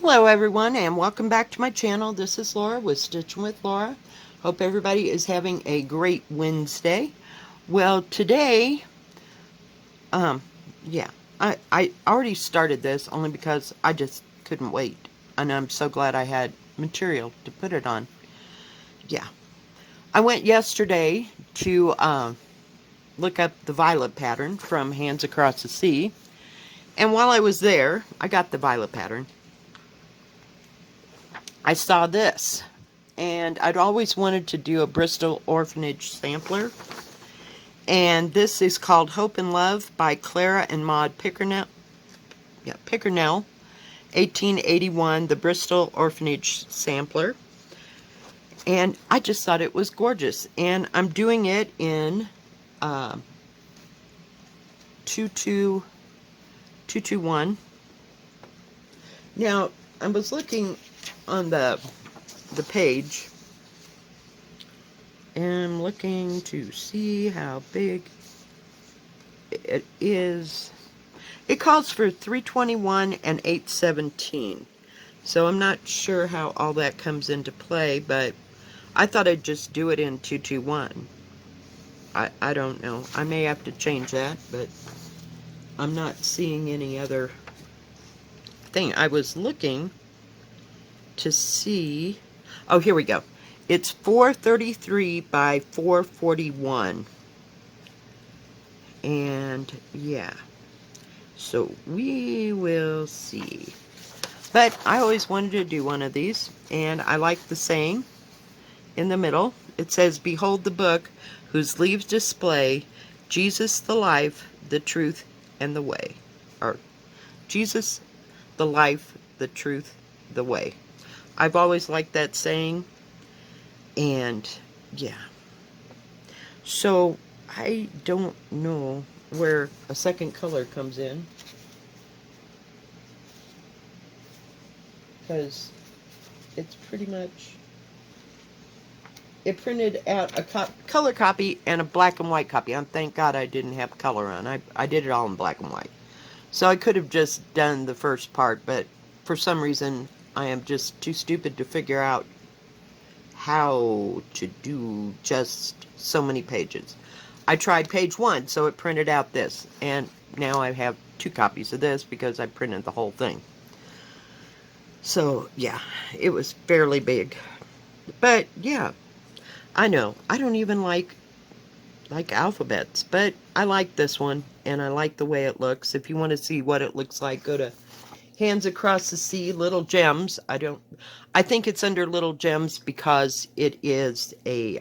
Hello everyone and welcome back to my channel. This is Laura with Stitchin with Laura. Hope everybody is having a great Wednesday. Well, today, yeah, I already started this only because I just couldn't wait. And I'm so glad I had material to put it on. Yeah. I went yesterday to look up the violet pattern from Hands Across the Sea. And while I was there, I got the violet pattern. I saw this, and I'd always wanted to do a Bristol Orphanage sampler, and this is called Hope and Love by Clara and Maud Pickernell. Yeah, Pickernell, 1881, the Bristol Orphanage sampler, and I just thought it was gorgeous, and I'm doing it in 221. Now, I was looking on the page, and I'm looking to see how big it is. It calls for 321 and 817. So I'm not sure how all that comes into play, but I thought I'd just do it in 221. I don't know. I may have to change that, but I'm not seeing any other thing. I was looking to see. Oh, here we go. It's 433 by 441. And yeah. So we will see. But I always wanted to do one of these, and I like the saying in the middle. It says, "Behold the book whose leaves display Jesus the life, the truth, and the way." Or Jesus the life, the truth, the way. I've always liked that saying, and yeah. So I don't know where a second color comes in, because it's pretty much, it printed out a color copy and a black and white copy. Thank God I didn't have color on. I did it all in black and white. So I could have just done the first part, but for some reason I am just too stupid to figure out how to do just so many pages. I tried page 1, so it printed out this, and now I have 2 copies of this because I printed the whole thing. So yeah, it was fairly big. But yeah, I know I don't even like alphabets, but I like this one, and I like the way it looks. If you want to see what it looks like, go to Hands Across the Sea, Little Gems. I think it's under Little Gems because it is a,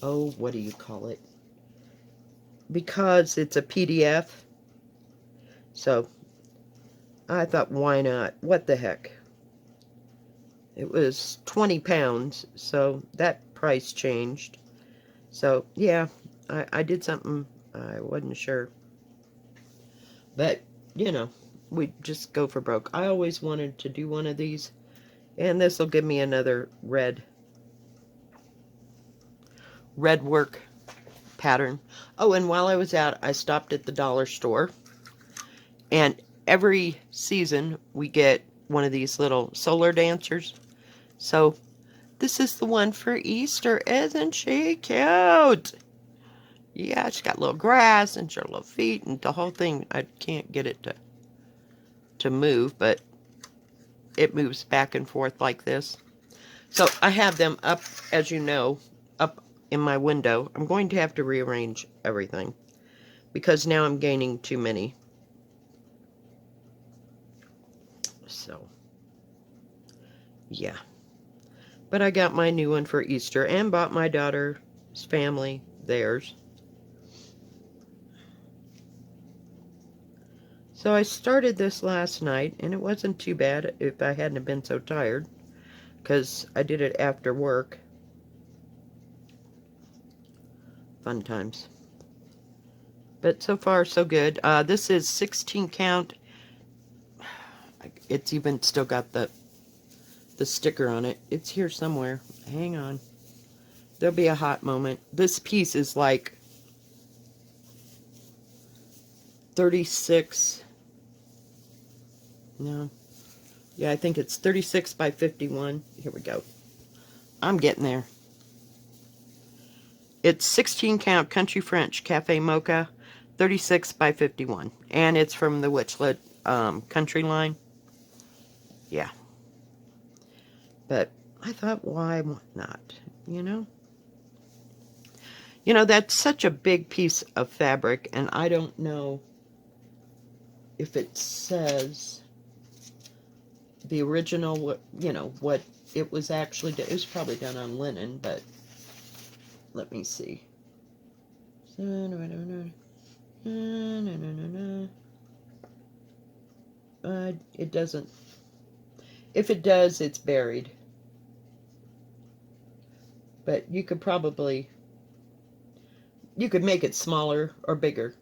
oh, what do you call it? Because it's a PDF. So I thought, why not? What the heck? It was 20 pounds, so that price changed. So, yeah, I did something I wasn't sure. But, you know, we just go for broke. I always wanted to do one of these, and this will give me another red work pattern. Oh, and while I was out, I stopped at the dollar store, and every season we get one of these little solar dancers. So this is the one for Easter. Isn't she cute? Yeah, she's got little grass and her little feet and the whole thing. I can't get it to move, but it moves back and forth like this. So I have them up, as you know, up in my window. I'm going to have to rearrange everything because now I'm gaining too many. So, yeah. But I got my new one for Easter and bought my daughter's family theirs. So I started this last night, and it wasn't too bad if I hadn't been so tired, because I did it after work. Fun times. But so far, so good. This is 16 count. It's even still got the sticker on it. It's here somewhere. Hang on. There'll be a hot moment. This piece is like 36 No. Yeah, I think it's 36 by 51. Here we go. I'm getting there. It's 16 count Country French Cafe Mocha, 36 by 51. And it's from the Witchlet country line. Yeah. But I thought, why not? You know? You know, that's such a big piece of fabric, and I don't know if it says the original, you know, what it was actually done. It was probably done on linen, but let me see. It doesn't. If it does, it's buried. But you could probably, you could make it smaller or bigger.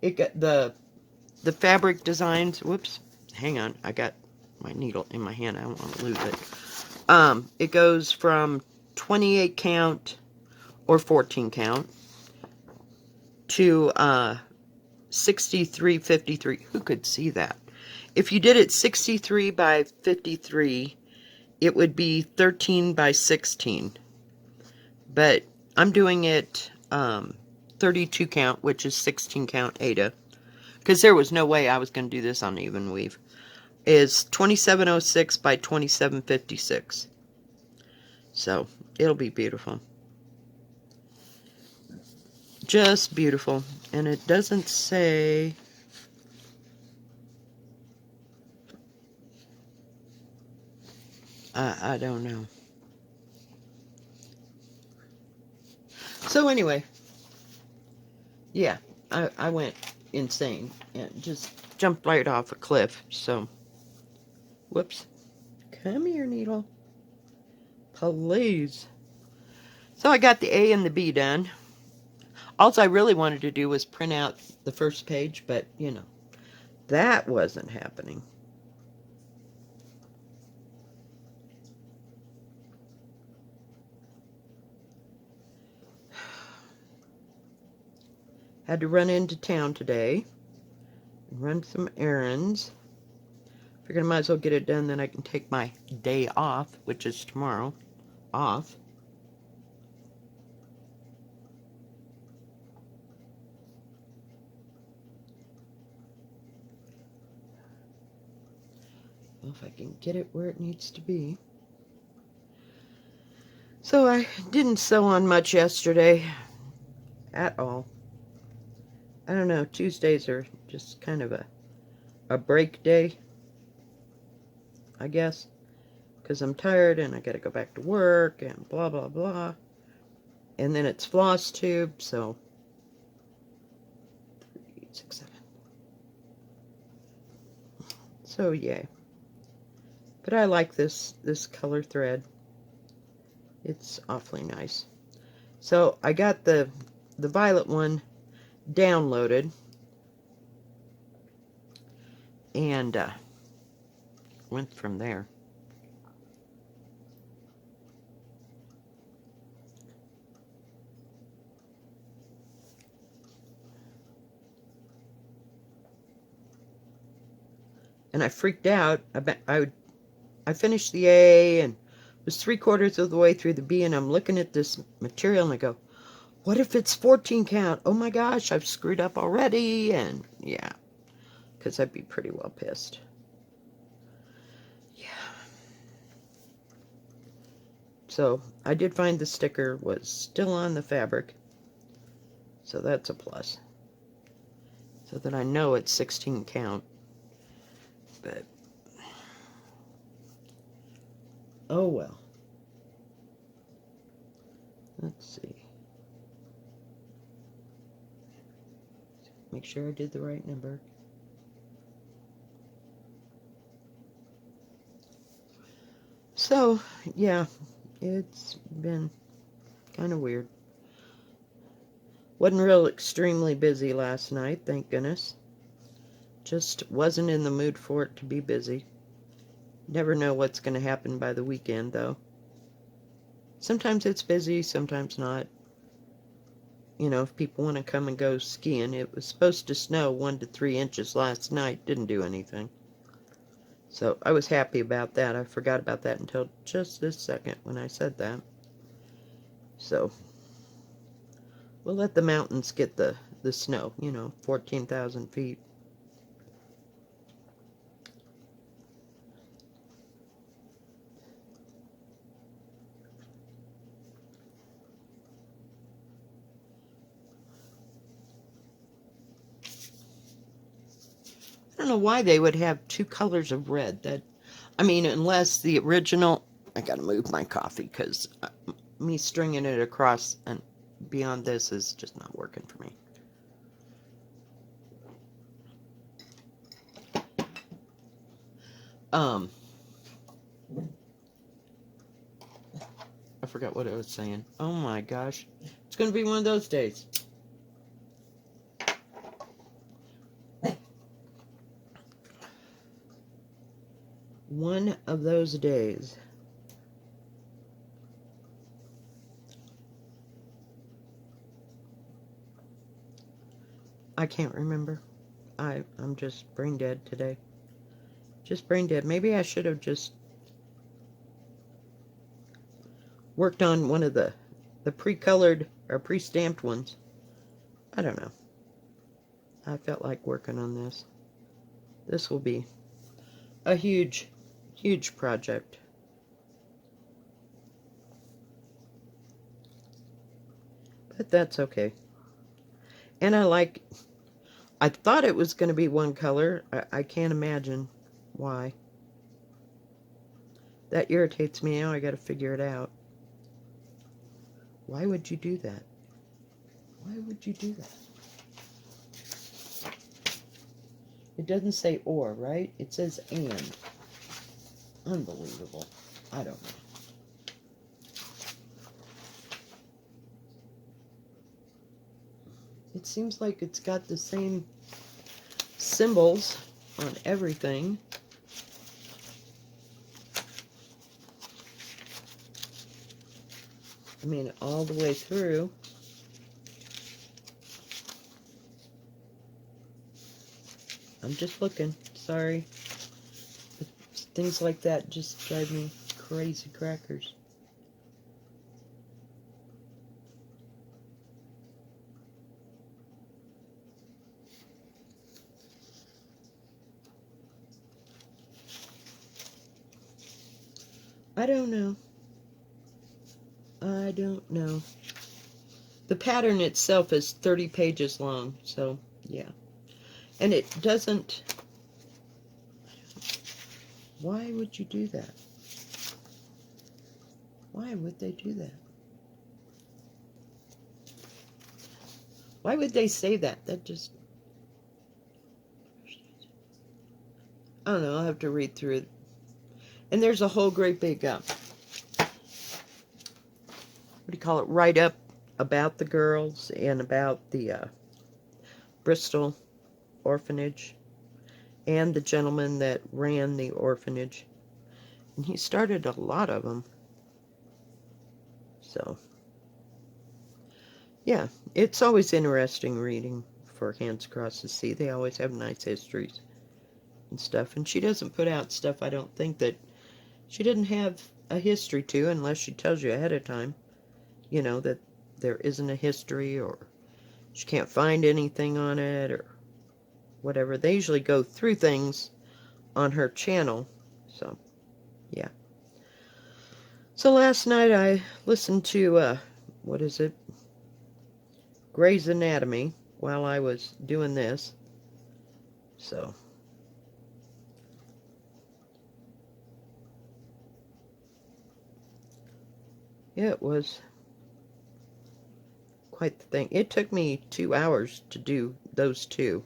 It got the fabric designs. Whoops, hang on. I got my needle in my hand. I don't want to lose it. It goes from 28 count or 14 count to 63.53. Who could see that? If you did it 63 by 53, it would be 13 by 16. But I'm doing it 32 count, which is 16 count Aida, because there was no way I was going to do this on even weave. Is 2706 by 2756. So it'll be beautiful. Just beautiful. And it doesn't say... I don't know. So anyway, yeah, I went insane and just jumped right off a cliff. So, whoops. Come here, needle. Please. So I got the A and the B done. All I really wanted to do was print out the first page, but, you know, that wasn't happening. Had to run into town today, run some errands. Figured I might as well get it done, then I can take my day off, which is tomorrow, off. Well, if I can get it where it needs to be. So I didn't sew on much yesterday at all. I don't know, Tuesdays are just kind of a break day, I guess, because I'm tired and I gotta go back to work and blah blah blah. And then it's floss tube, so 3, 6, 7. So yay. But I like this color thread. It's awfully nice. So I got the violet one downloaded, and went from there. And I freaked out. I finished the A and was 3/4 of the way through the B, and I'm looking at this material and I go, what if it's 14 count? Oh my gosh, I've screwed up already. And yeah, because I'd be pretty well pissed. Yeah. So I did find the sticker was still on the fabric, so that's a plus. So that I know it's 16 count. But oh well. Let's see. Make sure I did the right number. So, yeah, it's been kind of weird. Wasn't real extremely busy last night, thank goodness. Just wasn't in the mood for it to be busy. Never know what's going to happen by the weekend, though. Sometimes it's busy, sometimes not. You know, if people want to come and go skiing, it was supposed to snow 1 to 3 inches last night. Didn't do anything. So I was happy about that. I forgot about that until just this second when I said that. So we'll let the mountains get the snow, 14,000 feet. I don't know why they would have two colors of red. Unless the original... I gotta move my coffee because me stringing it across and beyond this is just not working for me. I forgot what I was saying. Oh my gosh. It's gonna be one of those days. One of those days. I can't remember. I'm just brain dead today. Just brain dead. Maybe I should have just worked on one of the pre-colored or pre-stamped ones. I don't know. I felt like working on this. This will be a huge, huge project. But that's okay. And I thought it was going to be one color. I can't imagine why. That irritates me now. I got to figure it out. Why would you do that? Why would you do that? It doesn't say or, right? It says and. Unbelievable. I don't know. It seems like it's got the same symbols on everything. All the way through. I'm just looking. Sorry. But things like that just drive me crazy crackers. I don't know. I don't know. The pattern itself is 30 pages long, so yeah. And it doesn't... Why would you do that? Why would they do that? Why would they say that? That just... I don't know, I'll have to read through it. And there's a whole great big, what do you call it, write-up about the girls and about the Bristol Orphanage and the gentleman that ran the orphanage. And he started a lot of them. So, yeah, it's always interesting reading for Hands Across the Sea. They always have nice histories and stuff. And she doesn't put out stuff, I don't think, that she didn't have a history to, unless she tells you ahead of time, that there isn't a history or she can't find anything on it or whatever. They usually go through things on her channel. So, yeah. So last night I listened to, what is it? Grey's Anatomy while I was doing this. So, yeah, it was quite the thing. It took me 2 hours to do those two.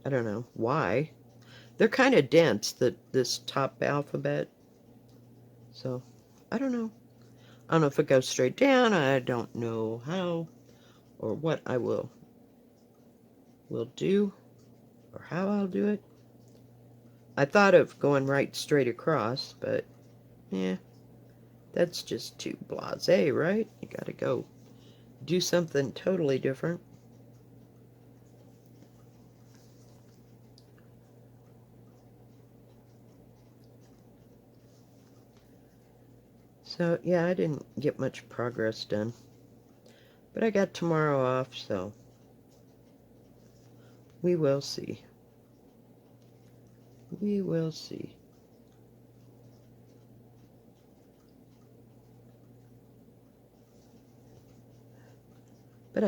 I don't know why. They're kind of dense, this top alphabet. So, I don't know. I don't know if it goes straight down. I don't know how or what I will do or how I'll do it. I thought of going right straight across, but yeah, that's just too blasé, right? You gotta go do something totally different. So, yeah, I didn't get much progress done. But I got tomorrow off, so we will see. We will see. But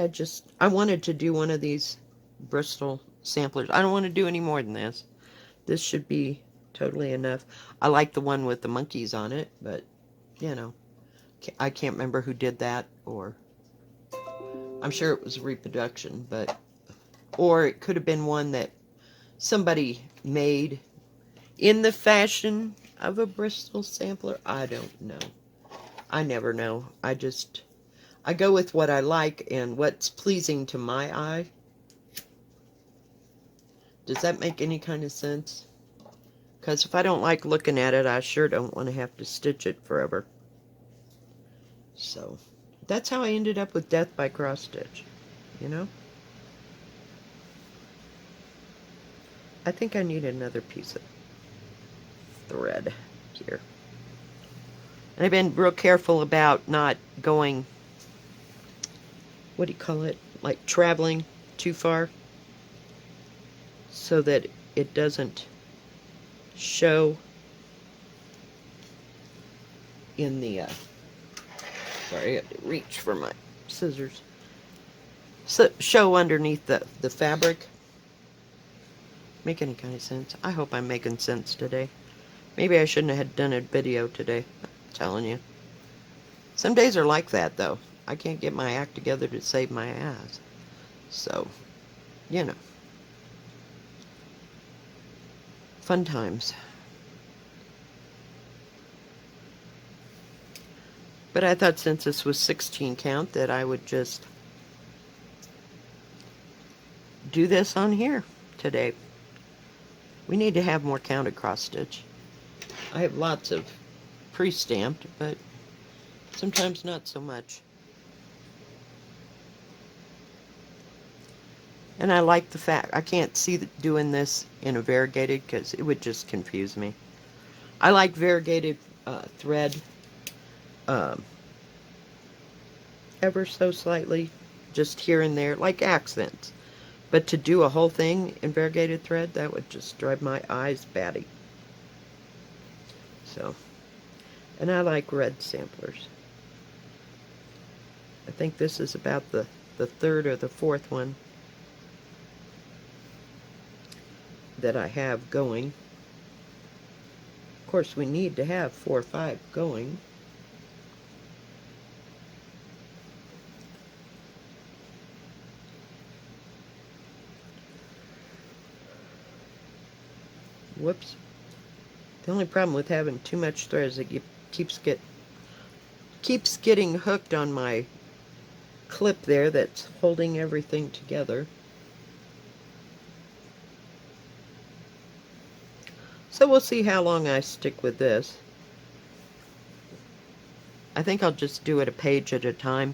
I wanted to do one of these Bristol samplers. I don't want to do any more than this. This should be totally enough. I like the one with the monkeys on it, but, you know, I can't remember who did that, or I'm sure it was a reproduction, but, or it could have been one that somebody made in the fashion of a Bristol sampler. I don't know. I never know. I go with what I like and what's pleasing to my eye. Does that make any kind of sense? Because if I don't like looking at it, I sure don't want to have to stitch it forever. So, that's how I ended up with Death by Cross Stitch, you know? I think I need another piece of thread here. And I've been real careful about not going, what do you call it, like traveling too far, so that it doesn't show in the, sorry, I have to reach for my scissors, so show underneath the fabric. Make any kind of sense? I hope I'm making sense today. Maybe I shouldn't have done a video today. I'm telling you. Some days are like that, though. I can't get my act together to save my ass. So, you know. Fun times. But I thought since this was 16 count that I would just do this on here today. We need to have more counted cross stitch. I have lots of pre-stamped, but sometimes not so much. And I like the fact I can't see doing this in a variegated because it would just confuse me. I like variegated thread ever so slightly, just here and there, like accents. But to do a whole thing in variegated thread, that would just drive my eyes batty. So, and I like red samplers. I think this is about the third or the fourth one that I have going. Of course, we need to have 4 or 5 going. Whoops. The only problem with having too much thread is it keeps getting hooked on my clip there that's holding everything together. So we'll see how long I stick with this. I think I'll just do it a page at a time.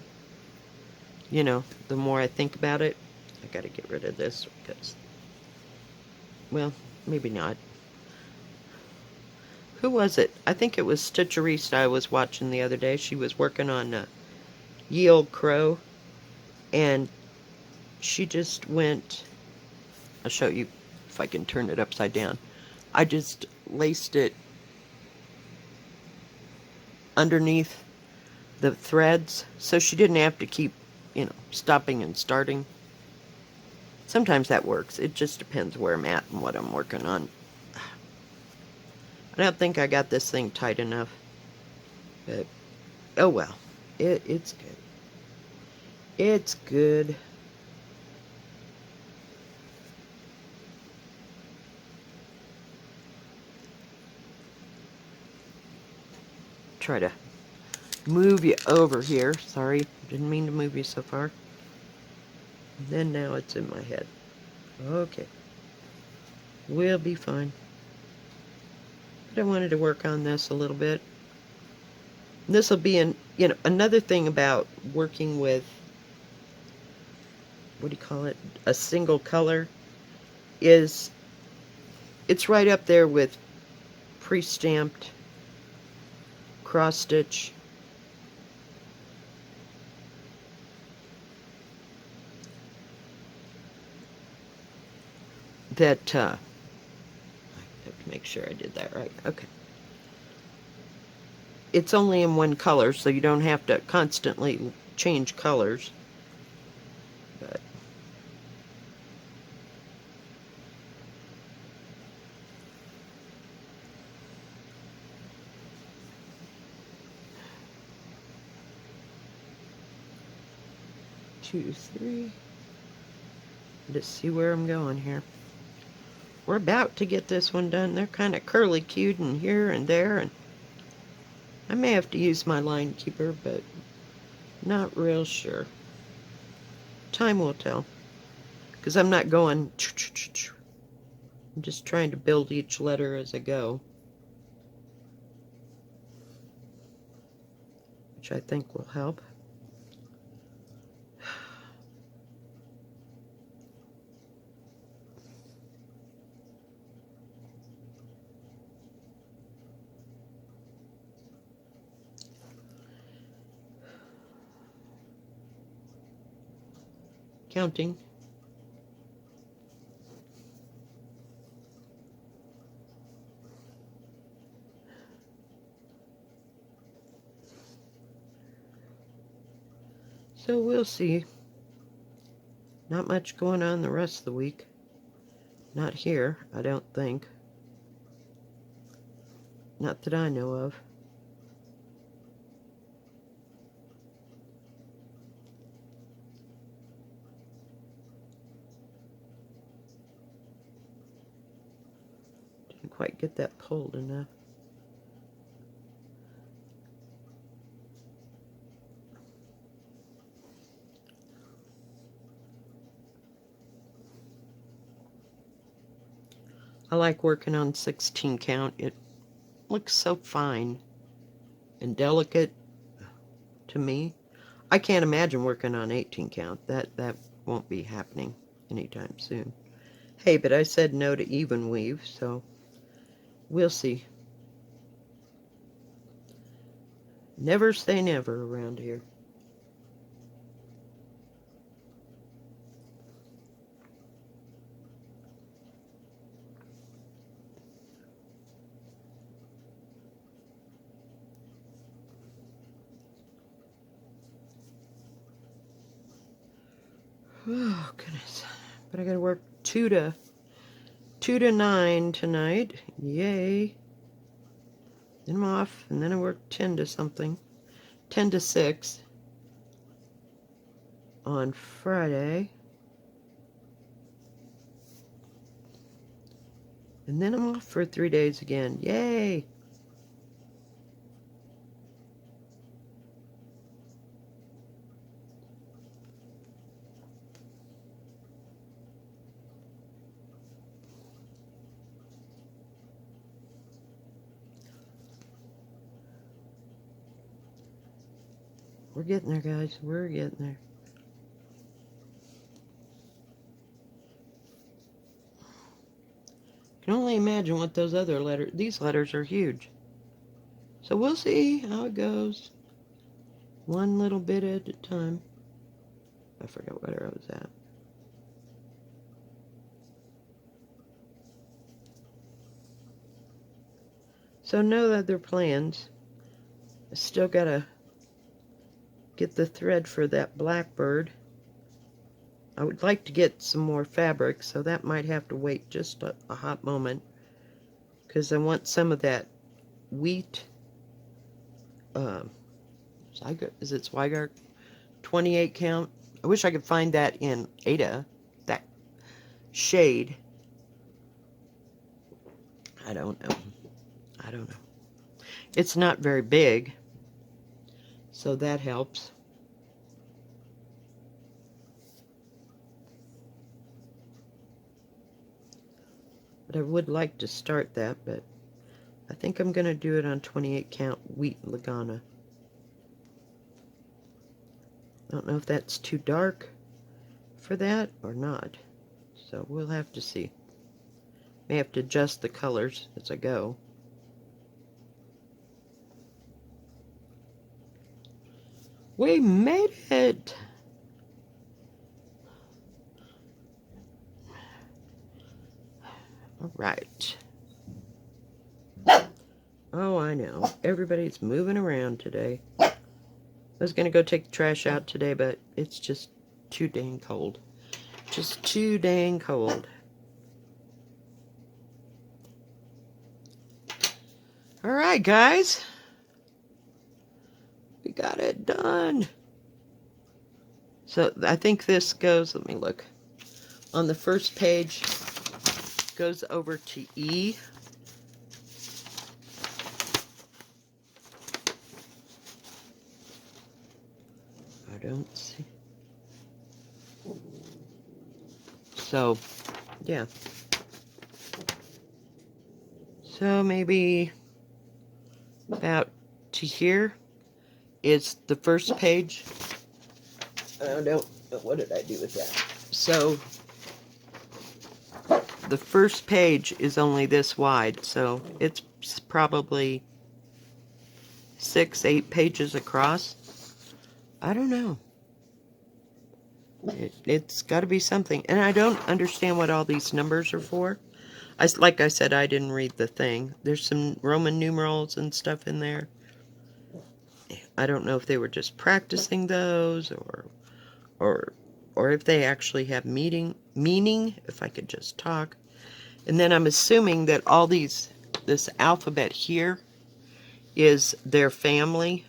You know, the more I think about it. I gotta get rid of this because, well, maybe not. Who was it? I think it was Stitcherista I was watching the other day. She was working on Ye Olde Crow, and she just went, I'll show you if I can turn it upside down. I just laced it underneath the threads, so she didn't have to keep, you know, stopping and starting. Sometimes that works. It just depends where I'm at and what I'm working on. I don't think I got this thing tight enough. But, oh well. It's good. It's good. Try to move you over here. Sorry, didn't mean to move you so far. And then now it's in my head. Okay. We'll be fine. But I wanted to work on this a little bit. This will be another thing about working with, what do you call it, a single color, is it's right up there with pre-stamped cross stitch that, I have to make sure I did that right. Okay. It's only in one color, so you don't have to constantly change colors. But two, three. Let's see where I'm going here. We're about to get this one done. They're kind of curly-cued in here and there, and I may have to use my line keeper, but not real sure. Time will tell. Because I'm not going... I'm just trying to build each letter as I go. Which I think will help. Counting. So we'll see. Not much going on the rest of the week. Not here, I don't think. Not that I know of. Didn't quite get that pulled enough. I like working on 16 count. It looks so fine and delicate to me. I can't imagine working on 18 count. That won't be happening anytime soon. Hey, but I said no to even weave, so we'll see. Never say never around here. Oh, goodness. But I gotta work 2 to 9 tonight. Yay. Then I'm off, and then I work 10 to something. 10 to 6 on Friday. And then I'm off for 3 days again. Yay! We're getting there, guys. We're getting there. I can only imagine what those other letters... These letters are huge. So we'll see how it goes. One little bit at a time. I forgot where I was at. So no other plans. I still gotta get the thread for that blackbird. I would like to get some more fabric, so that might have to wait just a hot moment, because I want some of that wheat, is it Zweigart? 28 count. I wish I could find that in Ada, that shade. I don't know. I don't know. It's not very big, so that helps. But I would like to start that, but I think I'm going to do it on 28 count wheat Lagana. I don't know if that's too dark for that or not, so we'll have to see. May have to adjust the colors as I go. We made it! All right. Oh, I know. Everybody's moving around today. I was going to go take the trash out today, but it's just too dang cold. Just too dang cold. All right, guys. We got it done. So I think this goes, let me look. On the first page, goes over to E. I don't see. So, yeah. So maybe about to here is the first page. I don't know. What did I do with that? So, the first page is only this wide, so it's probably 6, 8 pages across. I don't know. It's got to be something. And I don't understand what all these numbers are for. Like I said, I didn't read the thing. There's some Roman numerals and stuff in there. I don't know if they were just practicing those or if they actually have meaning, if I could just talk. And then I'm assuming that all this alphabet here is their family.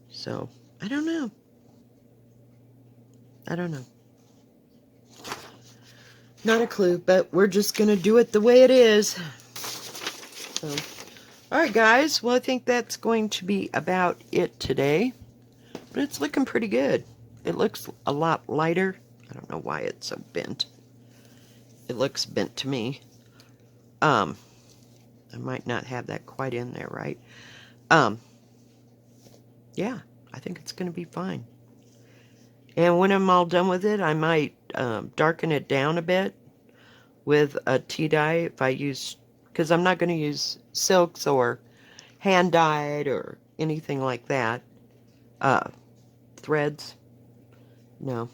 So, I don't know. I don't know. Not a clue, but we're just going to do it the way it is. So, alright guys, well I think that's going to be about it today. But it's looking pretty good. It looks a lot lighter. I don't know why it's so bent. It looks bent to me. I might not have that quite in there, right? Yeah, I think it's going to be fine. And when I'm all done with it, I might darken it down a bit with a tea dye if I use, because I'm not going to use silks or hand dyed or anything like that. Threads. No,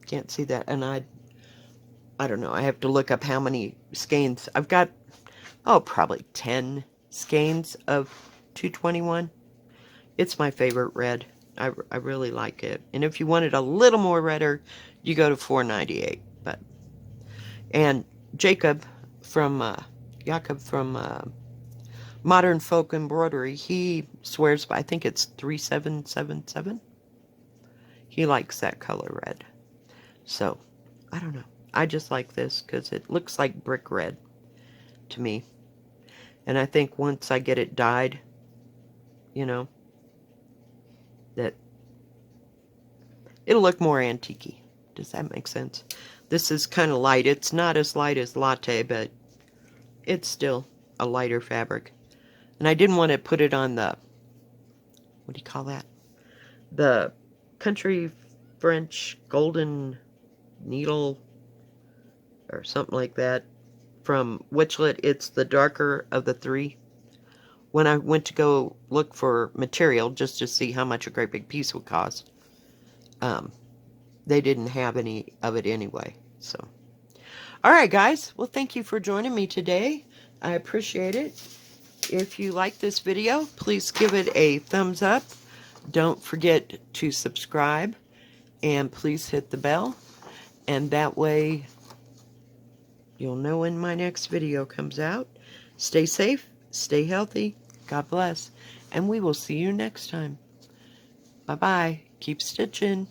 can't see that. And I don't know. I have to look up how many skeins. I've got, probably 10 skeins of 221. It's my favorite red. I really like it. And if you wanted a little more redder, you go to 498. And Jacob from Modern Folk Embroidery, he swears by, I think it's 3777. He likes that color red. So, I don't know. I just like this because it looks like brick red to me. And I think once I get it dyed, you know, that it'll look more antique-y. Does that make sense? This is kind of light. It's not as light as latte, but it's still a lighter fabric. And I didn't want to put it on the, what do you call that? The Country French Golden Needle or something like that from Witchlet. It's the darker of the three. When I went to go look for material just to see how much a great big piece would cost, they didn't have any of it anyway. So, all right, guys. Well, thank you for joining me today. I appreciate it. If you like this video, please give it a thumbs up. Don't forget to subscribe, and please hit the bell. And that way, you'll know when my next video comes out. Stay safe, stay healthy, God bless, and we will see you next time. Bye-bye. Keep stitching.